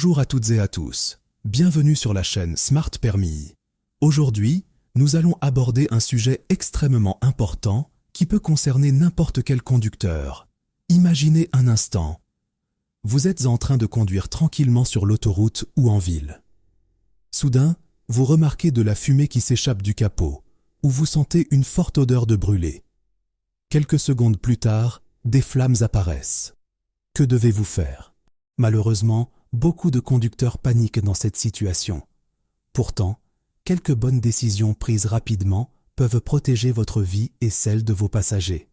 Bonjour à toutes et à tous, bienvenue sur la chaîne Smart Permis. Aujourd'hui, nous allons aborder un sujet extrêmement important qui peut concerner n'importe quel conducteur. Imaginez un instant. Vous êtes en train de conduire tranquillement sur l'autoroute ou en ville. Soudain, vous remarquez de la fumée qui s'échappe du capot, ou vous sentez une forte odeur de brûlé. Quelques secondes plus tard, des flammes apparaissent. Que devez-vous faire? Malheureusement, beaucoup de conducteurs paniquent dans cette situation. Pourtant, quelques bonnes décisions prises rapidement peuvent protéger votre vie et celle de vos passagers.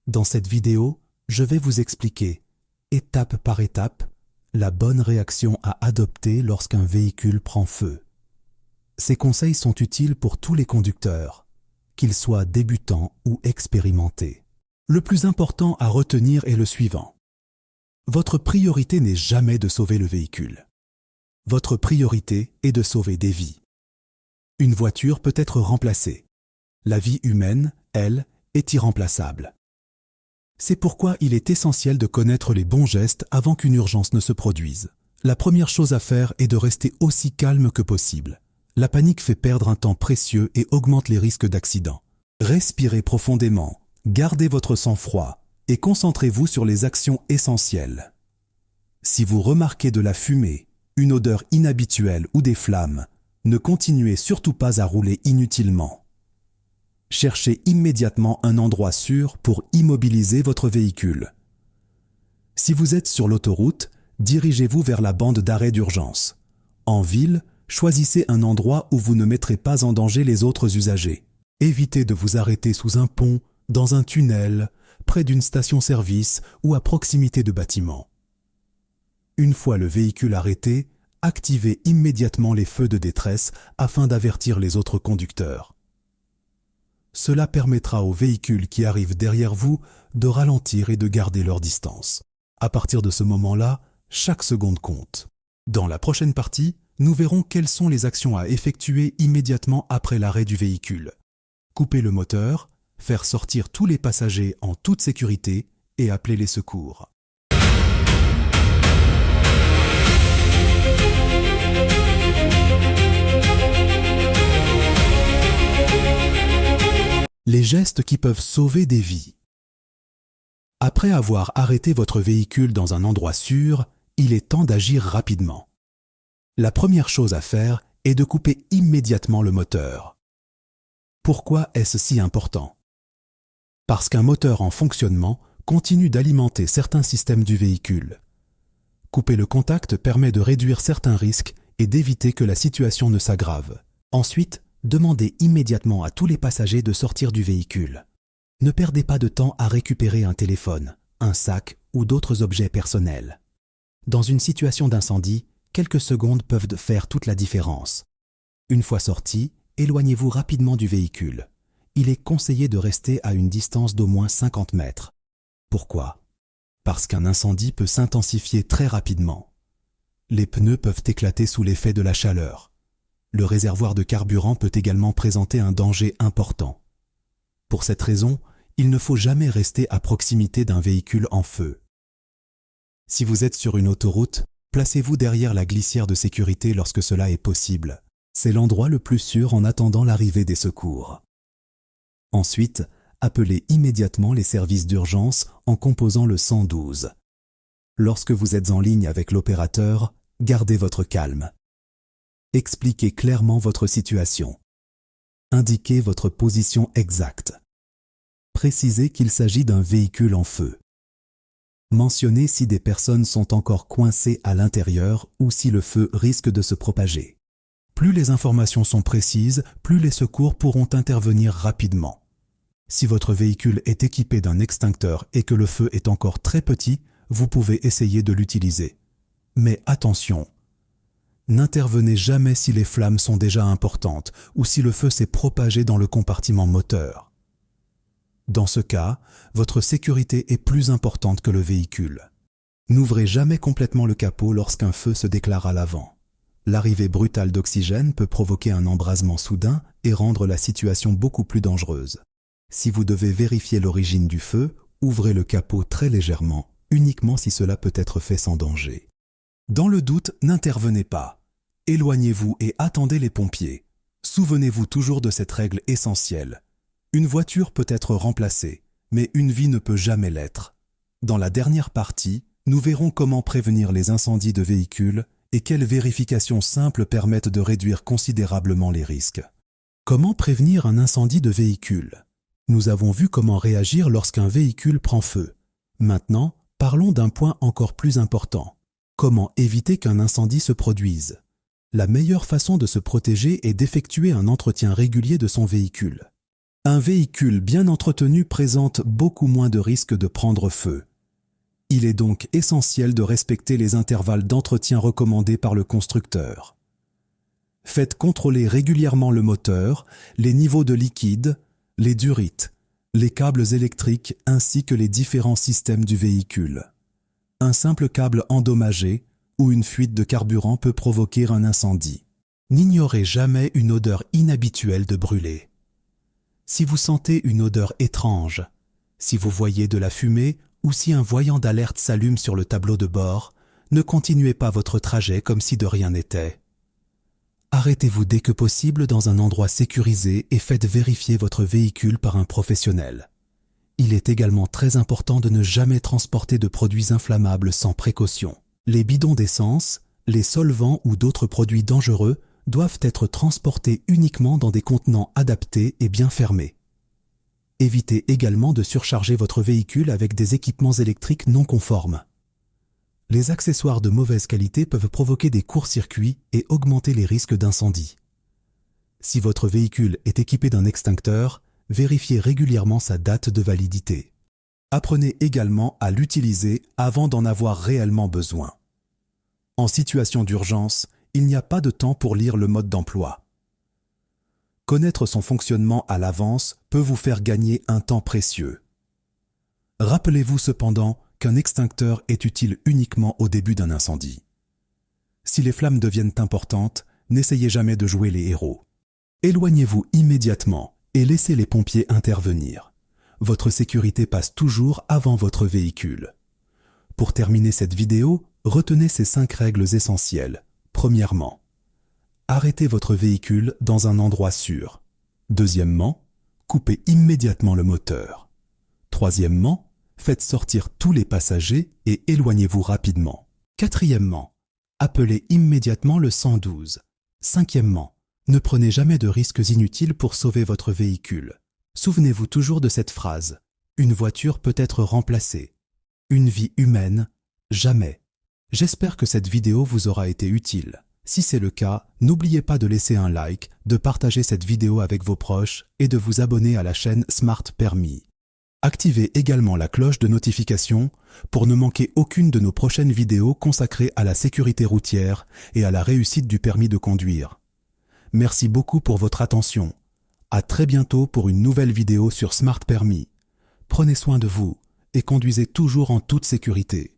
Dans cette vidéo, je vais vous expliquer, étape par étape, la bonne réaction à adopter lorsqu'un véhicule prend feu. Ces conseils sont utiles pour tous les conducteurs, qu'ils soient débutants ou expérimentés. Le plus important à retenir est le suivant. Votre priorité n'est jamais de sauver le véhicule. Votre priorité est de sauver des vies. Une voiture peut être remplacée. La vie humaine, elle, est irremplaçable. C'est pourquoi il est essentiel de connaître les bons gestes avant qu'une urgence ne se produise. La première chose à faire est de rester aussi calme que possible. La panique fait perdre un temps précieux et augmente les risques d'accident. Respirez profondément, gardez votre sang-froid et concentrez-vous sur les actions essentielles. Si vous remarquez de la fumée, une odeur inhabituelle ou des flammes, ne continuez surtout pas à rouler inutilement. Cherchez immédiatement un endroit sûr pour immobiliser votre véhicule. Si vous êtes sur l'autoroute, dirigez-vous vers la bande d'arrêt d'urgence. En ville, choisissez un endroit où vous ne mettrez pas en danger les autres usagers. Évitez de vous arrêter sous un pont, dans un tunnel, près d'une station-service ou à proximité de bâtiments. Une fois le véhicule arrêté, activez immédiatement les feux de détresse afin d'avertir les autres conducteurs. Cela permettra aux véhicules qui arrivent derrière vous de ralentir et de garder leur distance. À partir de ce moment-là, chaque seconde compte. Dans la prochaine partie, nous verrons quelles sont les actions à effectuer immédiatement après l'arrêt du véhicule. Couper le moteur, faire sortir tous les passagers en toute sécurité et appeler les secours. Les gestes qui peuvent sauver des vies. Après avoir arrêté votre véhicule dans un endroit sûr, il est temps d'agir rapidement. La première chose à faire est de couper immédiatement le moteur. Pourquoi est-ce si important? Parce qu'un moteur en fonctionnement continue d'alimenter certains systèmes du véhicule. Couper le contact permet de réduire certains risques et d'éviter que la situation ne s'aggrave. Ensuite, demandez immédiatement à tous les passagers de sortir du véhicule. Ne perdez pas de temps à récupérer un téléphone, un sac ou d'autres objets personnels. Dans une situation d'incendie, quelques secondes peuvent faire toute la différence. Une fois sorti, éloignez-vous rapidement du véhicule. Il est conseillé de rester à une distance d'au moins 50 mètres. Pourquoi? Parce qu'un incendie peut s'intensifier très rapidement. Les pneus peuvent éclater sous l'effet de la chaleur. Le réservoir de carburant peut également présenter un danger important. Pour cette raison, il ne faut jamais rester à proximité d'un véhicule en feu. Si vous êtes sur une autoroute, placez-vous derrière la glissière de sécurité lorsque cela est possible. C'est l'endroit le plus sûr en attendant l'arrivée des secours. Ensuite, appelez immédiatement les services d'urgence en composant le 112. Lorsque vous êtes en ligne avec l'opérateur, gardez votre calme. Expliquez clairement votre situation. Indiquez votre position exacte. Précisez qu'il s'agit d'un véhicule en feu. Mentionnez si des personnes sont encore coincées à l'intérieur ou si le feu risque de se propager. Plus les informations sont précises, plus les secours pourront intervenir rapidement. Si votre véhicule est équipé d'un extincteur et que le feu est encore très petit, vous pouvez essayer de l'utiliser. Mais attention! N'intervenez jamais si les flammes sont déjà importantes ou si le feu s'est propagé dans le compartiment moteur. Dans ce cas, votre sécurité est plus importante que le véhicule. N'ouvrez jamais complètement le capot lorsqu'un feu se déclare à l'avant. L'arrivée brutale d'oxygène peut provoquer un embrasement soudain et rendre la situation beaucoup plus dangereuse. Si vous devez vérifier l'origine du feu, ouvrez le capot très légèrement, uniquement si cela peut être fait sans danger. Dans le doute, n'intervenez pas. Éloignez-vous et attendez les pompiers. Souvenez-vous toujours de cette règle essentielle. Une voiture peut être remplacée, mais une vie ne peut jamais l'être. Dans la dernière partie, nous verrons comment prévenir les incendies de véhicules et quelles vérifications simples permettent de réduire considérablement les risques. Comment prévenir un incendie de véhicule? Nous avons vu comment réagir lorsqu'un véhicule prend feu. Maintenant, parlons d'un point encore plus important. Comment éviter qu'un incendie se produise? La meilleure façon de se protéger est d'effectuer un entretien régulier de son véhicule. Un véhicule bien entretenu présente beaucoup moins de risques de prendre feu. Il est donc essentiel de respecter les intervalles d'entretien recommandés par le constructeur. Faites contrôler régulièrement le moteur, les niveaux de liquide, les durites, les câbles électriques ainsi que les différents systèmes du véhicule. Un simple câble endommagé ou une fuite de carburant peut provoquer un incendie. N'ignorez jamais une odeur inhabituelle de brûlé. Si vous sentez une odeur étrange, si vous voyez de la fumée ou si un voyant d'alerte s'allume sur le tableau de bord, ne continuez pas votre trajet comme si de rien n'était. Arrêtez-vous dès que possible dans un endroit sécurisé et faites vérifier votre véhicule par un professionnel. Il est également très important de ne jamais transporter de produits inflammables sans précaution. Les bidons d'essence, les solvants ou d'autres produits dangereux doivent être transportés uniquement dans des contenants adaptés et bien fermés. Évitez également de surcharger votre véhicule avec des équipements électriques non conformes. Les accessoires de mauvaise qualité peuvent provoquer des courts-circuits et augmenter les risques d'incendie. Si votre véhicule est équipé d'un extincteur, vérifiez régulièrement sa date de validité. Apprenez également à l'utiliser avant d'en avoir réellement besoin. En situation d'urgence, il n'y a pas de temps pour lire le mode d'emploi. Connaître son fonctionnement à l'avance peut vous faire gagner un temps précieux. Rappelez-vous cependant qu'un extincteur est utile uniquement au début d'un incendie. Si les flammes deviennent importantes, n'essayez jamais de jouer les héros. Éloignez-vous immédiatement et laissez les pompiers intervenir. Votre sécurité passe toujours avant votre véhicule. Pour terminer cette vidéo, retenez ces 5 règles essentielles. Premièrement, arrêtez votre véhicule dans un endroit sûr. Deuxièmement, coupez immédiatement le moteur. Troisièmement, faites sortir tous les passagers et éloignez-vous rapidement. Quatrièmement, appelez immédiatement le 112. Cinquièmement, ne prenez jamais de risques inutiles pour sauver votre véhicule. Souvenez-vous toujours de cette phrase. Une voiture peut être remplacée. Une vie humaine, jamais. J'espère que cette vidéo vous aura été utile. Si c'est le cas, n'oubliez pas de laisser un like, de partager cette vidéo avec vos proches et de vous abonner à la chaîne Smart Permis. Activez également la cloche de notification pour ne manquer aucune de nos prochaines vidéos consacrées à la sécurité routière et à la réussite du permis de conduire. Merci beaucoup pour votre attention. À très bientôt pour une nouvelle vidéo sur Smart Permis. Prenez soin de vous et conduisez toujours en toute sécurité.